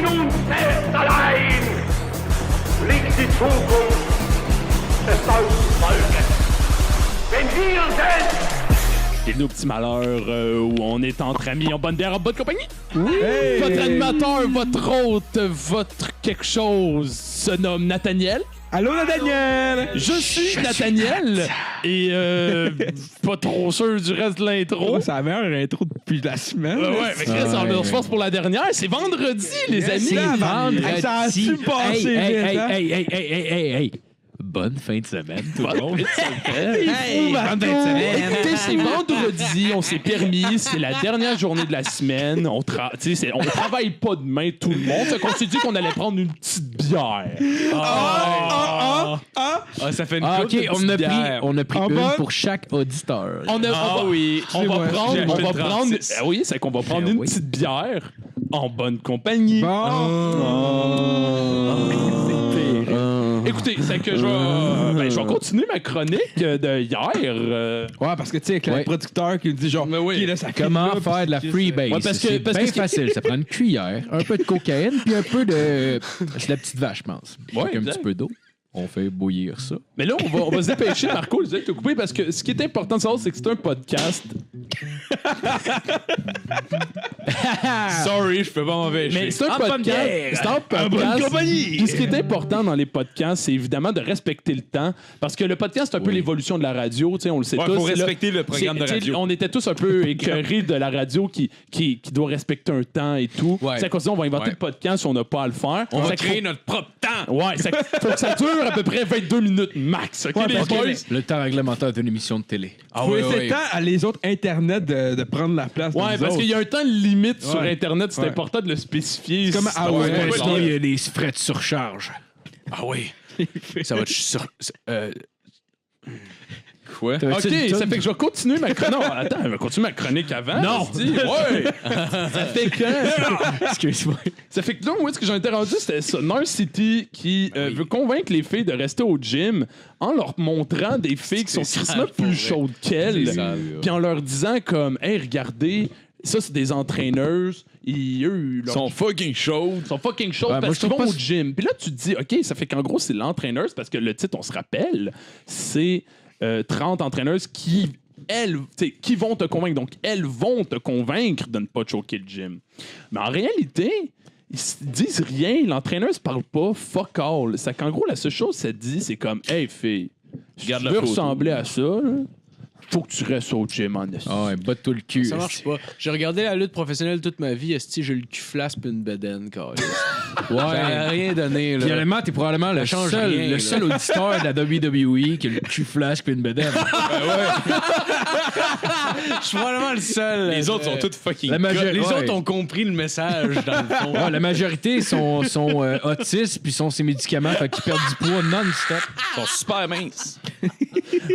nun selbst allein liegt die Zukunft des deutschen Volkes. Wenn wir selbst Bienvenue au petit malheur où on est entre amis, en bonne bière, en bonne compagnie. Oui! Hey! Votre animateur, votre hôte, votre quelque chose se nomme Nathaniel. Allô, Nathaniel! Je suis Nathaniel et pas trop sûr du reste de l'intro. Oh, c'est la meilleure intro depuis la semaine. Ouais, mais Chris, on se force pour la dernière. C'est vendredi, les amis. C'est vendredi. Ça a-tu passé vite, hein? Hey! Bonne fin de semaine, tout le monde. Bonne fin de semaine. Écoutez, c'est vendredi, on s'est permis, c'est la dernière journée de la semaine. On travaille pas demain, tout le monde. Fait qu'on s'est dit qu'on allait prendre une petite bière. Ça fait une coupe de petites bières. On a pris une pour chaque auditeur. On va prendre. Oui, c'est qu'on va prendre une petite bière en bonne compagnie. Écoutez, c'est que je vais continuer ma chronique de hier. Ouais, parce que tu sais, avec le producteur qui nous dit genre, oui. là, ça Comment faire de la freebase? Ouais, c'est bien facile. Ça prend une cuillère, un peu de cocaïne, puis un peu de... C'est la petite vache, je pense. Ouais, avec un exact. petit peu d'eau. On fait bouillir ça. Mais là, on va se dépêcher, Marco, je vais te couper parce que ce qui est important de savoir, c'est que c'est un podcast. Sorry, je peux pas m'empêcher. Mais c'est un podcast. C'est un podcast. Puis ce qui est important dans les podcasts, c'est évidemment de respecter le temps. Parce que le podcast, c'est un peu l'évolution de la radio. Tu sais, on le sait tous. Il faut respecter le programme de radio. On était tous un peu écœurés de la radio qui doit respecter un temps et tout. Ouais. C'est à cause de ça, on va inventer le podcast si on n'a pas à le faire. On va créer notre propre temps. Ouais, faut que ça dure à peu près 22 minutes max. OK, les boys? Le temps réglementaire d'une émission de télé. faut laisser le temps à les autres internets de prendre la place. Ouais, parce qu'il y a un temps limite sur Internet, c'est important de le spécifier. C'est comme Sinon, il y a des frais de surcharge. Ah oui. Ça va être Quoi? OK, ça fait que je vais continuer ma chronique. Non, attends, je vais continuer ma chronique avant. Non! Ouais! Ça fait que... Excuse-moi. Ça fait que là, moi, ce que j'en étais rendu, c'était ça. Nurse City qui veut convaincre les filles de rester au gym en leur montrant des filles qui sont crissement plus chaudes qu'elles. Puis en leur disant comme, hey, regardez, ça, c'est des entraîneuses. Ils sont fucking chaudes. Ils sont fucking chaudes parce qu'ils vont au gym. Puis là, tu te dis, OK, ça fait qu'en gros, c'est l'entraîneuse parce que le titre, on se rappelle, c'est 30 entraîneuses qui vont te convaincre. Donc, elles vont te convaincre de ne pas choquer le gym. Mais en réalité, ils disent rien. L'entraîneuse parle pas. Fuck all. C'est qu'en gros, la seule chose que ça dit, c'est comme, hey, fille, si tu veux ressembler à ça, là, faut que tu restes au gym en esti. Ah ouais, batte-toi le cul. Ça marche pas. J'ai regardé la lutte professionnelle toute ma vie. Esti, j'ai le cul flasque pis une bedaine, carré. Ça n'a rien donné, là. Finalement, t'es probablement le seul auditeur de la WWE qui a le cul flash puis une bedaine. Je suis probablement le seul. Les autres sont toutes fucking Les autres ont compris le message, dans le fond. Ouais, la majorité sont autistes puis sont ces médicaments, fait qu'ils perdent du poids non-stop. Ils sont super minces.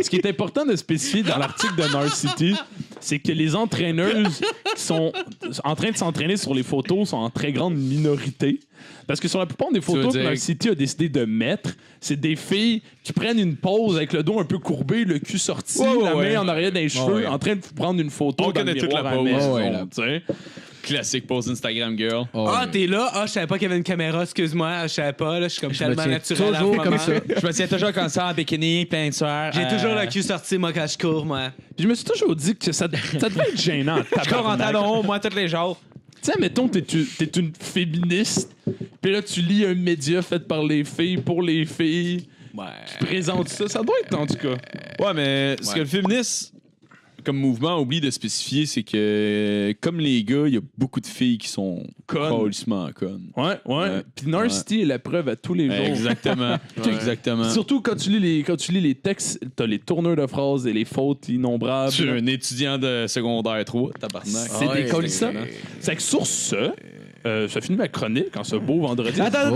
Ce qui est important de spécifier dans l'article de Nurse City, c'est que les entraîneuses qui sont en train de s'entraîner sur les photos sont en très grande minorité. Parce que sur la plupart des photos que Nurse City a décidé de mettre, c'est des filles qui prennent une pose avec le dos un peu courbé, le cul sorti, la main en arrière des cheveux, en train de prendre une photo dans le miroir à la maison, tu sais. Classique pose Instagram girl. T'es là? Je savais pas qu'il y avait une caméra, excuse-moi. Je savais pas, là. Je suis comme tellement naturel. Toujours comme ça. Je me tiens toujours comme ça en bikini, plein de sueur. J'ai toujours le cul sorti, moi, quand je cours, moi. Puis je me suis toujours dit que ça devait être gênant. Je cours en talons hauts, moi, tous les jours. Tu sais, mettons, t'es une féministe, puis là, tu lis un média fait par les filles, pour les filles, qui présente ça. Ça doit être, en tout cas. Ouais, mais ce que le féministe, comme mouvement, oublie de spécifier, c'est que, comme les gars, il y a beaucoup de filles qui sont complètement connes. Ouais. Puis Nurse City est la preuve à tous les jours. Exactement. Exactement. Surtout quand tu lis les textes, t'as les tourneurs de phrases et les fautes innombrables. Tu es un étudiant de secondaire 3, tabarnak. C'est décollissant. C'est que sur ça finit ma chronique en ce beau vendredi. Attends,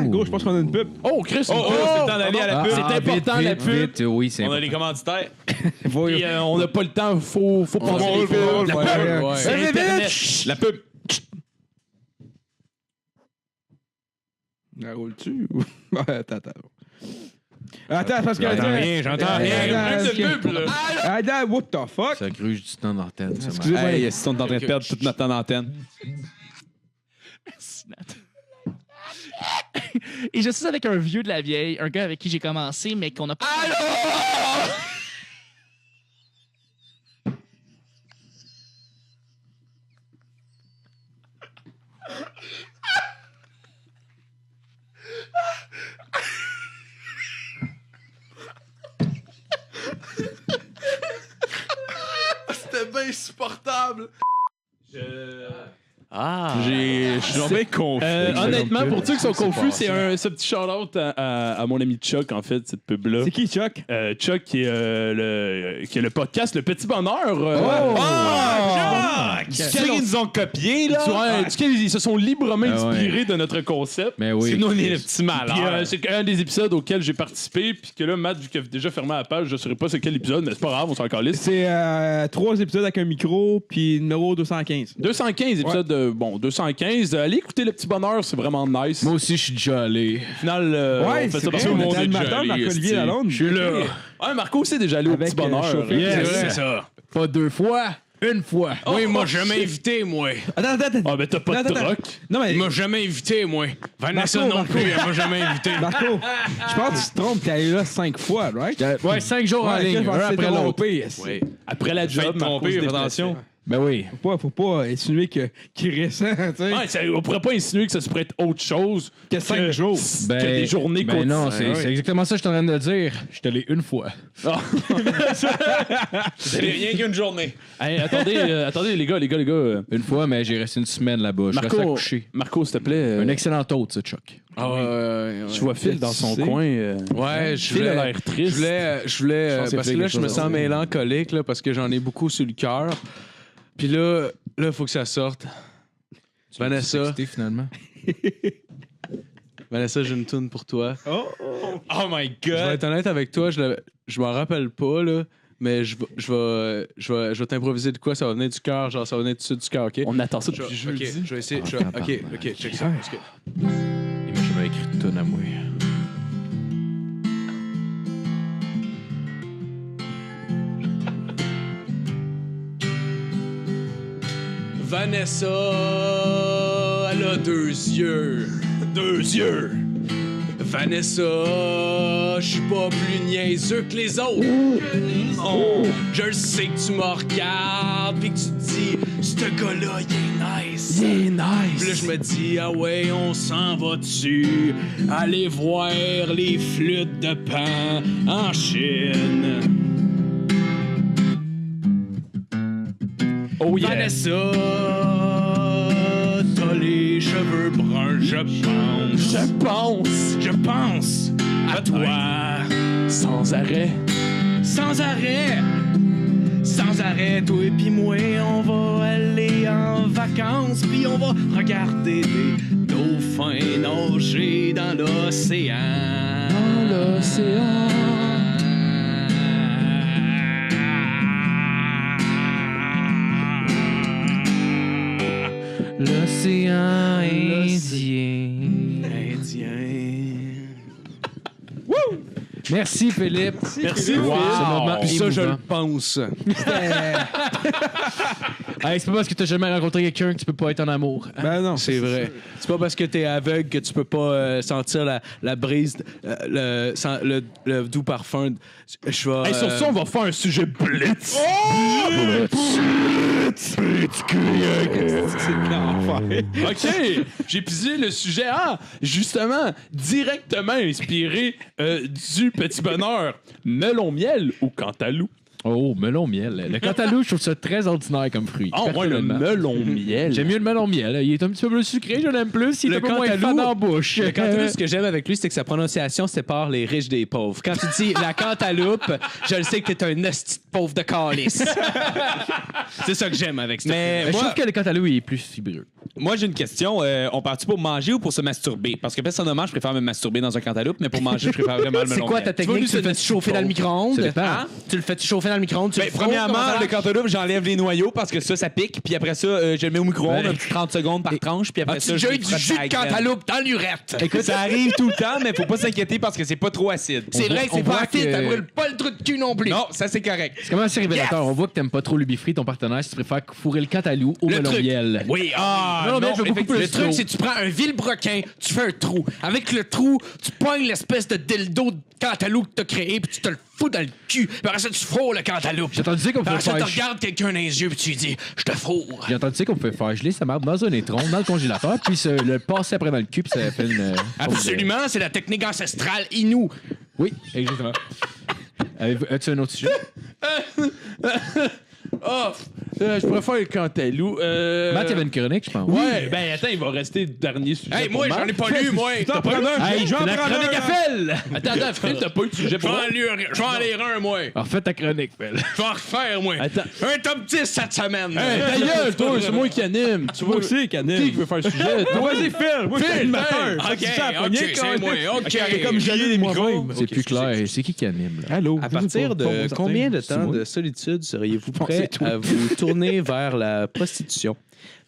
gros, je pense qu'on a une pub. Oh, Chris, c'est le temps d'aller à la pub. C'est important, la pub. Vite, oui, c'est On a important. les commanditaires. Puis, on n'a pas le temps, faut passer les pubs. La pub, c'est Internet. La pub. La roule-tu? Attends. Attends, parce que... J'entends rien. Attends, what the fuck? Ça gruge du temps d'antenne. Excusez-moi. Hey, si on est en train de perdre toute notre temps d'antenne. Et je suis avec un vieux de la vieille, un gars avec qui j'ai commencé, mais qu'on a pas... C'était bien insupportable. Je suis bien confus. Honnêtement, pour ceux qui sont confus, c'est ce petit shout-out à mon ami Chuck, en fait, cette pub-là. C'est qui, Chuck? Chuck, qui est le podcast Le Petit Bonheur. Duquel ils nous ont copié, là. Duquel ils se sont librement inspirés de notre concept. Mais oui. C'est nous, on est le petit malheur. Puis, c'est un des épisodes auxquels j'ai participé, puis que là, Matt, vu qu'il a déjà fermé la page, je ne saurais pas c'est quel épisode, mais c'est pas grave, on s'en calisse. C'est 3 épisodes avec un micro, puis numéro 215. 215 épisodes, 215. Allez écouter Le Petit Bonheur, c'est vraiment nice. Moi aussi, je suis déjà allé. Au final, Ouais, on fait c'est ça vrai, parce que on tout le monde était est déjà animateur, allé, Marc-Olivier esti. Lalonde. Je suis là. Ouais, Marco aussi est déjà allé au Avec, Petit Bonheur. chauffeur. Yes. C'est ça. Pas 2 fois, 1 fois. Oui, il m'a jamais invité, moi. Attends. Ah, ben t'as pas de troc. Non, mais Il m'a jamais invité, moi. Vanessa Marco, non Marco. plus, elle m'a jamais invité. Marco, je pense que tu te trompes, t'es allé là 5 fois, right? Ouais, 5 jours en ligne, un après l'autre. Oui. Après la Je vais job, te Marco tromper, se fais déplaçait. attention. Ben oui. Faut pas insinuer qu'il récent, tu sais. Ouais, on pourrait pas insinuer que ça se pourrait être autre chose Que 5 jours. que des journées ben non, quotidiennes. c'est exactement ça que je suis en train de dire. Je suis allé 1 fois. C'était rien qu'une journée. Hey, attendez, les gars. 1 fois, mais j'ai resté une semaine là-bas. Je restais accouché. Marco, s'il te plaît. Un excellent hôte, ça, Chuck. Je vois Phil dans son Tu sais. coin. Ouais, Phil a l'air triste. Je voulais pense qu'il parce fait que là, quelque je me chose à sens dire. mélancolique, là, parce que j'en ai beaucoup sur le cœur. Puis là, il faut que ça sorte. Vanessa, Excité, finalement. Vanessa, j'ai une toune pour toi. Oh my Je vais God. être honnête avec toi, je m'en rappelle pas, là, mais je vais t'improviser de quoi, ça va venir du cœur, genre ça va venir du cœur, OK? On attend ça Je- depuis OK, jeudi. je vais essayer. OK, check ça. parce que- Et moi, j'avais écrit une tonne à moi. Vanessa, elle a 2 yeux. 2 yeux. Vanessa, je suis pas plus niaiseux que les autres. Oh, je le sais que tu me regardes pis que tu te dis, ce gars-là, il est nice. Il est nice. Puis là, je me dis, ah ouais, on s'en va dessus. Aller voir les flûtes de Pan en Chine. Oh yeah. Vanessa, t'as les cheveux bruns, je pense à toi. Sans arrêt. Sans arrêt, toi et puis moi, on va aller en vacances, puis on va regarder des dauphins nager dans l'océan. Dans l'océan. L'océan Indien. Merci, Philippe. Merci, Wow. Ce moment Puis ça, je le émouvant. pense. Hey, c'est pas parce que t'as jamais rencontré quelqu'un que tu peux pas être en amour. Ben non. C'est vrai. C'est pas parce que t'es aveugle que tu peux pas sentir la brise, le doux parfum. Je vais. Hey, sur ça, on va faire un sujet blitz. OK, j'ai pigé le sujet. Ah, justement, directement inspiré du Petit Bonheur. Melon miel ou cantaloupe? Oh, melon miel. Le cantaloupe, je trouve ça très ordinaire comme fruit. Ah, ouais, le personnellement. melon miel. J'aime mieux le melon miel. Il est un petit peu plus sucré, je l'aime plus. Il est Le un peu moins cantaloupe- fan en bouche. Le cantaloupe, ce que j'aime avec lui, c'est que sa prononciation sépare les riches des pauvres. Quand tu dis la cantaloupe, je le sais que t'es un esti de pauvre de calice. C'est ça que j'aime avec ça. Mais Je moi, trouve que le cantaloupe il est plus fibreux. Moi, j'ai une question. On part-tu pour manger ou pour se masturber? Parce que personnellement, je préfère me masturber dans un cantaloupe, mais pour manger, je préfère vraiment le melon. c'est quoi ta miel. technique? Tu le fais chauffer dans le micro-ondes? Ça dépend. Hein? Tu le fais chauffer dans dans le micro-ondes, tu le frôles, comment Premièrement, ça le cantaloupe, j'enlève les noyaux parce que ça pique. Puis après ça, je le mets au micro-ondes, un petit 30 secondes par tranche. Puis après As-tu ça, déjà eu je du frotte jus à la de graine. cantaloupe dans l'urette? Écoute, ça arrive tout le temps, mais faut pas s'inquiéter parce que c'est pas trop acide. C'est vrai que on c'est pas voit acide, que- ça brûle pas le trou de cul non plus. Non, ça c'est correct. C'est quand même assez révélateur. On voit que t'aimes pas trop l'ubifree, ton partenaire, si tu préfères fourrer le cantaloupe au Le melon truc. miel. Oui, Non, mais je veux beaucoup plus le truc, slow. c'est que tu prends un vilebrequin, tu fais un trou. Avec le trou, tu pognes l'espèce de dildo de cantaloupe que t'as créé, puis tu te le fous dans le cul. Puis après ça, tu frôles le cantaloupe. J'ai entendu dire qu'on Puis pouvait après ça, faire... tu regardes quelqu'un dans les yeux, puis tu lui dis « Je te fourre J'ai entendu dire qu'on pouvait faire geler sa marde dans un étron, dans le congélateur, puis le passer après dans le cul, puis ça fait une... ». Absolument, c'est la technique ancestrale Inou. Oui, exactement. As-tu un autre sujet? Je préfère le cantaloupe. Matt, il y avait une chronique, je pense. Ouais, ben attends, il va rester dernier sujet. Hey, pour moi, Matt. j'en ai pas lu, moi. T'en prends un. Hey, je vais en La prendre chronique un. à Phil. Attends, Phil, t'as pas eu de sujet Je pour vais moi? en lire un, moi. Alors, fais ta chronique, Phil. Je vais en refaire, moi. Attends. Un top 10 cette semaine. Hey, ta gueule, toi, c'est moi qui anime. Tu Moi vois, aussi, Canet. qui veut faire le sujet? Toi? Vas-y, Phil. Moi, je suis animateur. OK, c'est moi. OK. Comme j'allais les micros. C'est plus clair. C'est qui anime, là? Allô. À partir de combien de temps de solitude seriez-vous prêt à vous tourner vers la prostitution?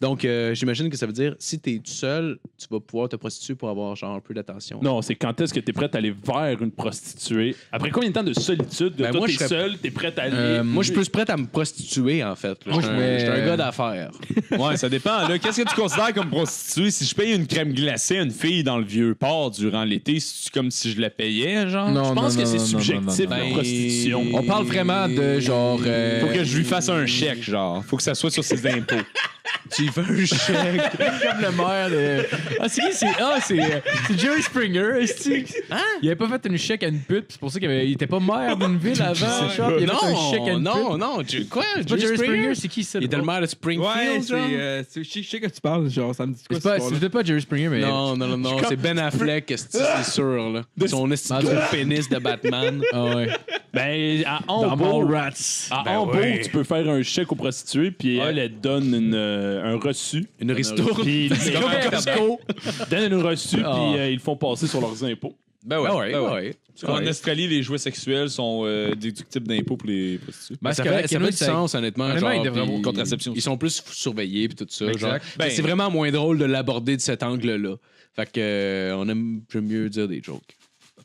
Donc, j'imagine que ça veut dire, si t'es tout seul, tu vas pouvoir te prostituer pour avoir genre un peu d'attention. Non, c'est quand est-ce que t'es prête à aller vers une prostituée? Après combien de temps de solitude? Ben, toi, moi, t'es je serais- seul, t'es prête à aller... Moi, je suis plus prête à me prostituer, en fait. Moi, je Je suis un gars d'affaires. Ouais, ça dépend. Là, qu'est-ce que tu considères comme prostituée? Si je paye une crème glacée à une fille dans le vieux port durant l'été, c'est comme si je la payais, genre? Non, Je pense que c'est subjectif, non, non. la prostitution. On parle vraiment de genre... Faut que je lui fasse un chèque, genre. Faut que ça soit sur ses impôts. Tu veux un chèque? comme le maire de... Ah, c'est qui? C'est Jerry Springer, est-ce Hein? Il avait pas fait une chèque à une pute, puis c'est pour ça qu'il était pas maire d'une ville avant. genre, il avait fait un chèque à une pute. Non. Quoi? C'est pas Jerry Springer, c'est qui ça? Il était le maire de Springfield, Ouais, genre? je sais que tu parles, genre, ça me dit quoi C'est pas- c'est peut-être pas Jerry Springer, mais... Non, c'est Ben Affleck, c'est sûr, là. Son esti de gros pénis de Batman. Ah ouais. Ben, à Dans Hambourg, Mallrats. Hambourg, tu peux faire un chèque aux prostituées, puis elle donne un reçu. Une ristourne. Puis C'est comme un Costco. donne un reçu, puis ils le font passer sur leurs impôts. Ben ouais. En Australie, les jouets sexuels sont déductibles d'impôts pour les prostituées. Ben, Ça c'est correct, fait il y en a du qui- sens, honnêtement. Honnêtement, genre, il devrait puis avoir contraception. Ils sont plus surveillés puis tout ça. Exact. Genre. Ben, C'est vraiment moins drôle de l'aborder de cet angle-là. Fait que j'aime mieux dire des jokes.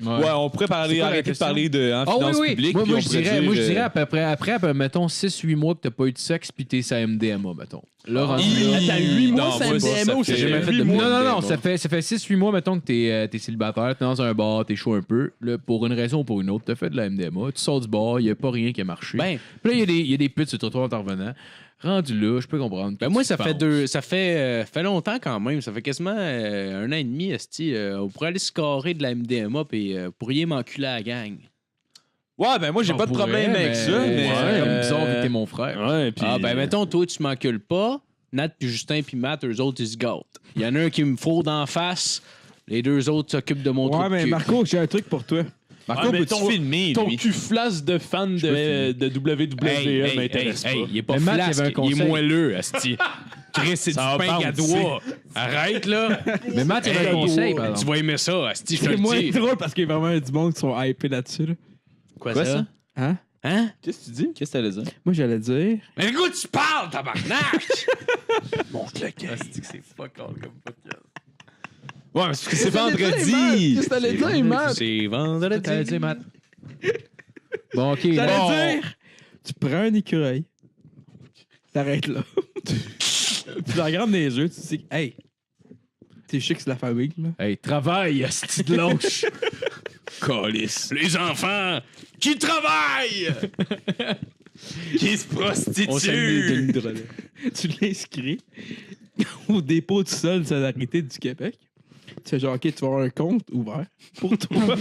Ouais, on pourrait C'est parler, quoi la arrêter de question? parler de Ah finances oui. publiques. Moi, puis on je pourrait dirais dire, à peu près, après, mettons, 6-8 mois que t'as pas eu de sexe puis t'es sa MDMA, mettons. Là, rendu là- Attends, 8 mois, Non, ça moi, ça MDMA ou fait- j'ai jamais fait de Non, mois? non, ça fait 6-8 mois, mettons, que t'es célibataire, t'es dans un bar, t'es chaud un peu. Là, pour une raison ou pour une autre, t'as fait de la MDMA, tu sors du bar, y a pas rien qui a marché. Ben, Puis là, il y a des putes sur le trottoir en t'en revenant. Rendu là, je peux comprendre. Ben moi, ça fait longtemps quand même. Ça fait quasiment 1 an et demi, esti. On pourrait aller se carrer de la MDMA et pourriez m'enculer à la gang. Ouais, ben moi, j'ai pas de problème avec ça. Mais C'est comme bizarre vu que t'es mon frère. Ouais, puis... Ah, ben mettons, toi, tu m'encules pas. Nat, puis Justin, puis Matt, eux autres, ils se gâtent. Il y en a un qui me fraude en face. Les 2 autres s'occupent de mon trou Ouais, de mais cul. Marco, j'ai un truc pour toi. Marco, mais peux-tu filmer, Ton lui? cul flasse de fan de WWE m'intéresse pas. il est pas Mais Matt, il y flasque, avait un il est conseil. moelleux, asti. Chris, c'est du Ça va pain à bouncer. doigts. Arrête, là. Mais Matt, il y avait un conseil, par Tu exemple. vas aimer ça, asti, je te C'est le moins dis. drôle parce qu'il y a vraiment du monde qui sont hypés là-dessus. Là. Quoi ça? Hein? Hein? Qu'est-ce que tu dis? Qu'est-ce que t'allais dire? Moi, j'allais dire. Mais écoute, tu parles, tabarnak! Ouais, parce que c'est vendredi. Qu'est-ce que t'allais dire, Matt? C'est vendredi. T'allais dire, Matt. Bon, OK. J'allais bon. dire. Tu prends un écureuil. T'arrêtes là. Tu la regardes dans les yeux, tu te dis, hey, t'es chic, c'est la famille, là. Hey, travaille, asti de lâche. Calice. Les enfants qui travaillent! Qui se On salue prostitue? Denis Drolet. Tu l'inscris au dépôt du sol de solidarité du Québec. Tu fais genre, OK, tu vas avoir un compte ouvert pour toi.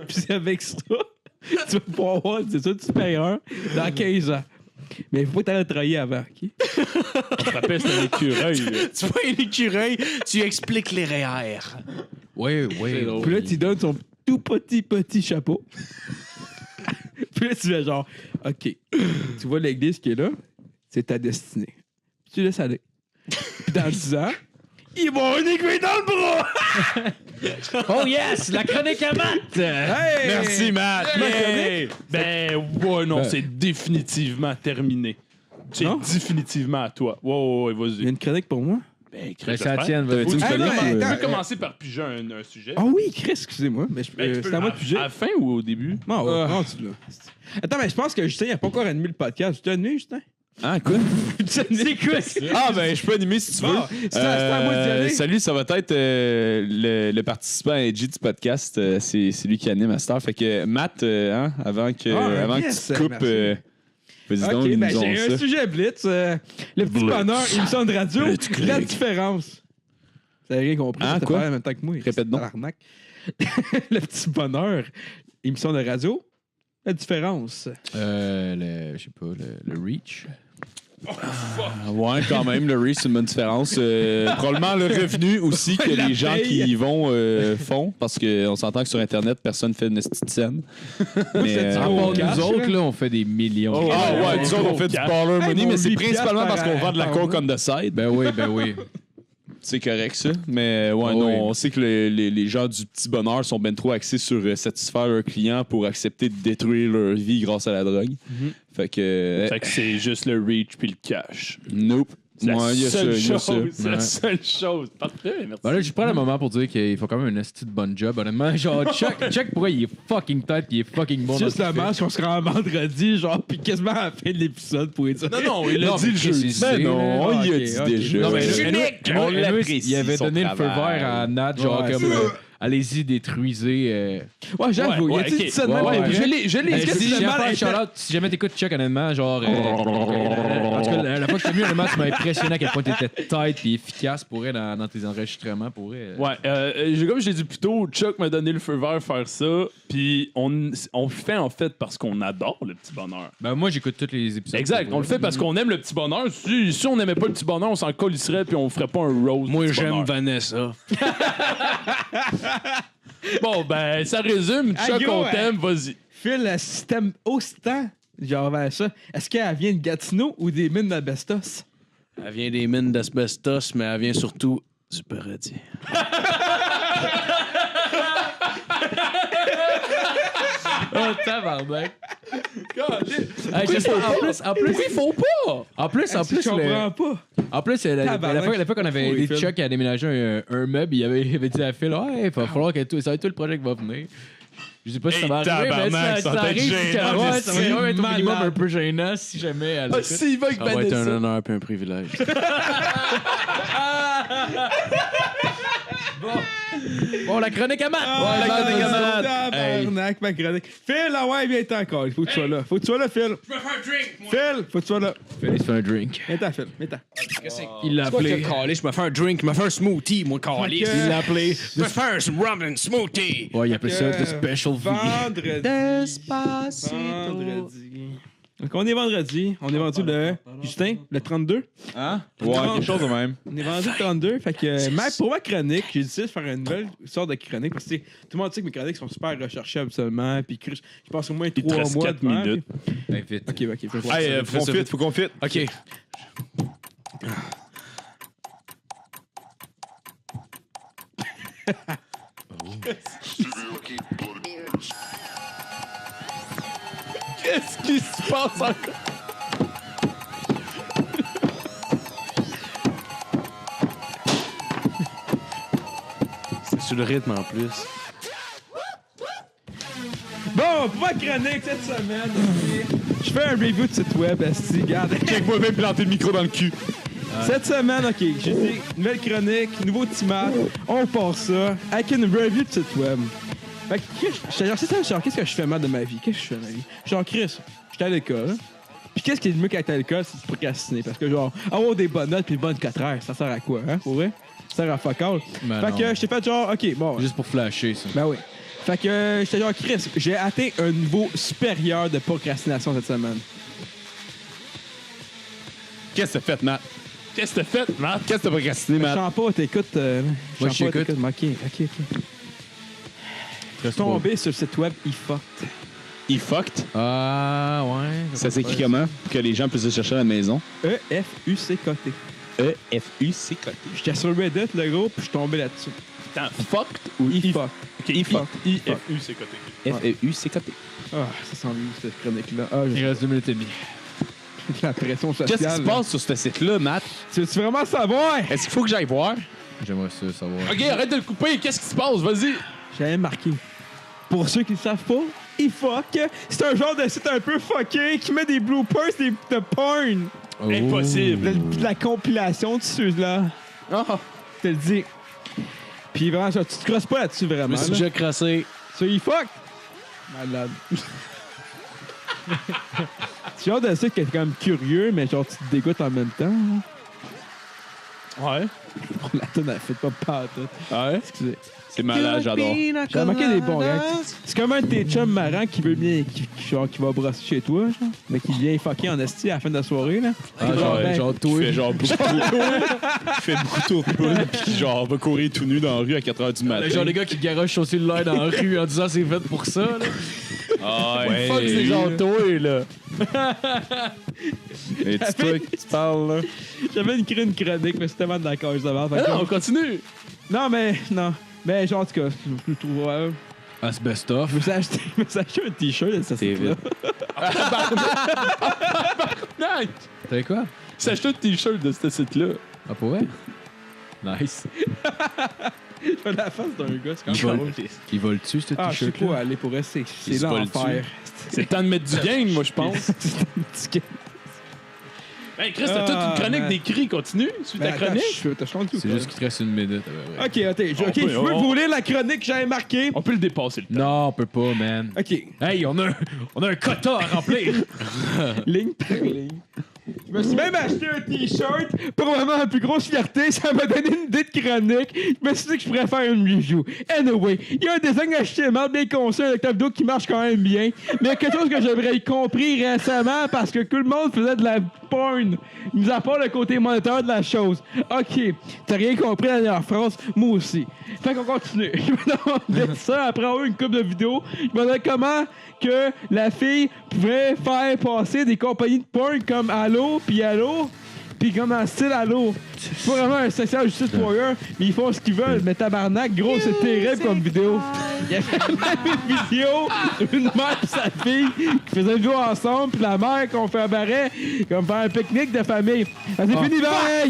Puis avec ça, tu vas pouvoir avoir des études supérieures dans 15 ans. Mais il faut pas que tu ailles travailler avant, OK? On se rappelle, c'est un écureuil. là. Tu vois un écureuil, tu expliques les REER. Oui. Puis là, tu donnes son tout petit chapeau. Puis là, tu fais genre, OK, tu vois l'église qui est là, c'est ta destinée. Puis tu laisses aller. Puis dans 10 ans, Il va avoir une aiguille dans le bras! Oh yes, la chronique à Matt! Hey! Merci, Matt. Yeah. Ben, ouais, non, c'est définitivement terminé. C'est Non? définitivement à toi. Ouais, Il y a vas-y. une chronique pour moi. Ben, Chris, Ben, c'est la j'espère. tienne, vas-y. Faut- Une tu chronique, peux attends, commencer par piger un sujet. Ah oui, Chris, excusez-moi. Mais Ben, tu peux c'est à moi de piger. à la fin ou au début? Non, rendu là. Attends, mais je pense que Justin, il n'a pas encore animé le podcast. Tu t'as animé, Justin? Ah, quoi? C'est quoi ça? Ah, ben, je peux animer si tu veux. Bon, c'est à moi d'y aller. Salut, ça va être le participant AG du podcast. C'est lui qui anime à cette heure. Fait que, Matt, avant que yes, tu te coupes, merci. vas-y donc, Ok, ils ben nous ont j'ai un ça. sujet Blitz. Le petit bonheur, émission de radio. La différence. Vous avez rien compris. Ah, t'as quoi? parlé en même temps que moi. Répète donc. Tabarnak. Le petit bonheur, émission de radio. La différence. Je sais pas, le Reach. Ouais, quand même, le reach, c'est une bonne différence. Probablement le revenu aussi que les gens qui y vont font, parce qu'on s'entend que sur Internet, personne fait une petite scène. Mais, c'est À Oh, part cash, nous autres, là. là, on fait des millions. ah ouais, nous autres, on fait du baller money, mon mais c'est 8 principalement piastres parce qu'on par- vend de la par coke mois. on the side. Ben oui. C'est correct, ça. Mais ouais, Ah non, oui. on sait que les gens du petit bonheur sont ben trop axés sur satisfaire leurs clients pour accepter de détruire leur vie grâce à la drogue. Fait que. Fait que c'est juste le reach puis le cash. Nope. C'est la Ouais, il y a ça, seule il y a ça. chose. C'est la Ouais. seule chose. Parfait, merci. Ben là, je prends le moment pour dire qu'il faut quand même un esti de bon job, honnêtement. Genre, Chuck pour il est fucking tête pis il est fucking bon. Juste dans le ce qu'il match, on se rend vendredi, genre, puis quasiment à la fin de l'épisode pour dire. Non, il Non, a dit mais le Chris, jeu. il Ben sait, non, là. il a Ok, dit ok. déjà. Non, mais on anyway, l'apprécie, il avait son donné le feu travail. vert à Nat, genre Ouais, comme allez-y, détruisez. Ouais, j'avoue. Ouais, Il a dit ok. ça de même, Ouais, pour ouais. vrai. Je l'ai. Est-ce que Si c'est jamais, mal Charlotte, si jamais t'écoutes Chuck, honnêtement, genre. En tout cas, la fois que t'as vu, honnêtement, tu m'as impressionné à quel point t'étais tight et efficace pour elle dans tes enregistrements. Pour elle. Ouais, comme je l'ai dit plus tôt, Chuck m'a donné le feu vert faire ça, puis on le fait en fait parce qu'on adore le petit bonheur. Ben, moi, j'écoute tous les épisodes. Exact, on le fait parce qu'on aime le petit bonheur. Si on n'aimait pas le petit bonheur, on s'en colisserait puis on ferait pas un rose. Moi, du petit j'aime bonheur. Vanessa. Bon, ben, ça résume. Ah, Chuck, gros, on t'aime, vas-y. Phil, le système Ostan, genre vers ça, est-ce qu'elle vient de Gatineau ou des mines d'Asbestos? Elle vient des mines d'asbestos, mais elle vient surtout du paradis. Oh, tabarnak. Hey, j'espère- en plus, il faut pas. En plus, Je comprends pas. En plus, la fois qu'on avait Oui, aidé Phil. Chuck à déménager un meuble, il avait dit à Phil, ouais, il va falloir que ça va être tout le projet qui va venir. Je sais pas si ça va arriver, mais tabarnak, ça va être arrive, gênant, ouais, ça va être au minimum malade. un peu gênant si jamais elle écoute. S'il va avec Ça va être un Vanessa. honneur et un privilège. Bon, la chronique à Matt! Ah, La chronique à Matt! Tabarnak, ma chronique. Phil, ah ouais, viens-t'en encore. Il faut que tu sois là. Faut que tu sois là, Phil. Je me fais un drink, moi. Phil, faut que tu sois là. Phil, il se fait un drink. Viens-t'en, Phil. Viens-t'en. Il l'a C'est quoi appelé. que calé? Je me fais un drink, je me fais un smoothie, moi, calé. Fait que- Il l'a appelé. Je me fais un rum and smoothie. Ouais, il appelait ça The Special V. Vendredi. Donc, on est vendredi. On est vendu le. Justin, le 32. Hein? Ouais, quelque chose de même. On est vendu le 32. Fait que, pour ma chronique, j'ai décidé de faire une nouvelle sorte de chronique. Parce que tu sais, tout le monde sait que mes chroniques sont super recherchées absolument. Puis, je passe au moins Il te 3 reste mois. 4 devant, minutes. Ben, vite. puis- Ok. Faut voir Hey, ça. faut qu'on fit. OK. Qu'est-ce qui se passe encore? C'est sur le rythme en plus. Bon, pour ma chronique cette semaine, ok, je fais un review de site web. Asti, regarde. Check-moi même planter le micro dans le cul. Cette semaine, ok, j'ai dit nouvelle chronique, nouveau timat, on part ça avec une review de site web. Fait que, qu'est-ce que je fais mal de ma vie? Qu'est-ce que je fais de ma vie? Genre, Chris, j'étais à l'école. Puis qu'est-ce qui est le mieux qu'être à l'école, c'est de procrastiner. Parce que, genre, avoir des bonnes notes puis une bonne 4 heures, ça sert à quoi, hein, pour vrai? Ça sert à fuck all. Ben Fait non. que, je t'ai fait genre, ok, bon. Juste pour flasher, ça. Ben oui. Fait que, j'étais genre, Chris, j'ai atteint un niveau supérieur de procrastination cette semaine. Qu'est-ce que t'as fait, Matt? Qu'est-ce que t'as fait, Matt? Qu'est-ce que t'as procrastiné, Je Matt? chante pas, t'écoutes. Moi, je t'écoute. Ok. Je suis tombé sur le site web eFucked. Il fucked. Ah, ouais. Ça s'écrit comment? Pour que les gens puissent le chercher à la maison. E-F-U-C-K-T. F-E-F-U, c'est coté. J'étais sur Reddit, le gros, puis je suis tombé là-dessus. Attends, fucked ou E-fuck. Ok, E-fuck. I-F-U, c'est côté. F-E-U, c'est coté. Ah, ça sent mieux, cette chronique-là. Ah, Il j'ai reste 2 minutes et demie. la pression sociale. Qu'est-ce qui se passe sur ce site-là, Matt? Tu veux vraiment savoir? Est-ce qu'il faut que j'aille voir? J'aimerais ça savoir. Ok, arrête de le couper. Qu'est-ce qui se passe? Vas-y. J'avais marqué. Pour ceux qui ne savent pas, E-fuck, c'est un genre de site un peu fucké qui met des bloopers de porn. Oh. Impossible. De la compilation de ceux-là. Ah. Je te le dis. Puis vraiment, tu te crosses pas là-dessus Je vraiment. me suis là. déjà crassé. Sur E-fuck. Malade. C'est genre de site qui est quand même curieux, mais genre tu te dégoûtes en même temps. Là. Ouais. La tonne, elle fait pas tout. Ouais. Excusez. C'est malade, j'adore. J'ai remarqué des bons gars. C'est comme un de tes chums marrants qui veut bien. Qui va brasser chez toi, genre. Mais qui vient fucker en esti à la fin de la soirée, là. Genre, toi. Fait genre beaucoup fait beaucoup de tours de poule, puis genre, va courir tout nu dans la rue à 4h du matin. Genre les gars qui garochent sur le cellulaire dans la rue en disant c'est fait pour ça. Là. Ah ouais. Fuck, c'est genre toi, là. Et tu toi qui tu parles, là. J'avais écrit une chronique, mais c'était tellement d'accord, justement. Ah non, on continue. Non, mais. Non. Mais genre, en tout cas, je trouve. Asbestoff. Je me suis acheté un t-shirt de ce site-là. Nice. T'avais quoi? C'est acheté un t-shirt de ce site-là. Ah, pour vrai? Nice. J'ai la face d'un gars, c'est quand Il même vole. drôle. Il vole-tu, ce Ah, je sais t-shirt-là? pas, aller pour rester. C'est se vole l'enfer. C'est le temps de mettre du gain, moi, je pense. Hey, Chris, t'as toute une chronique man. d'écrit. Continue. Suis ta chronique. C'est juste qu'il te reste 1 minute. Ouais. Ok, je On peut- peux vous lire la chronique que j'avais marquée. On peut le dépasser, le temps. Non, on peut pas, man. Ok, Hey, on a un quota à remplir. ligne par ligne. Je me suis même acheté un t-shirt pour vraiment la plus grosse fierté. Ça m'a donné une idée de chronique. Je me suis dit que je pourrais faire une review. Anyway, il y a un design HTML bien conçu avec ta vidéo qui marche quand même bien. Mais quelque chose que j'aurais compris récemment parce que tout le monde faisait de la porn. Mis à part le côté monétaire de la chose. Ok, t'as rien compris la dernière phrase. Moi aussi. Fait qu'on continue. Je me demandais ça après avoir eu une couple de vidéos. Je me demandais comment que la fille pouvait faire passer des compagnies de porn comme Allo, puis comme en style Allo. C'est pas vraiment un social justice warrior, mais ils font ce qu'ils veulent. Mais tabarnak, gros, c'est terrible comme vidéo. Il y avait même une vidéo d'une mère et sa fille qui faisaient une vidéo ensemble, puis la mère qu'on fait un barret, comme faire un pique-nique de famille. Ah, c'est fini, bye!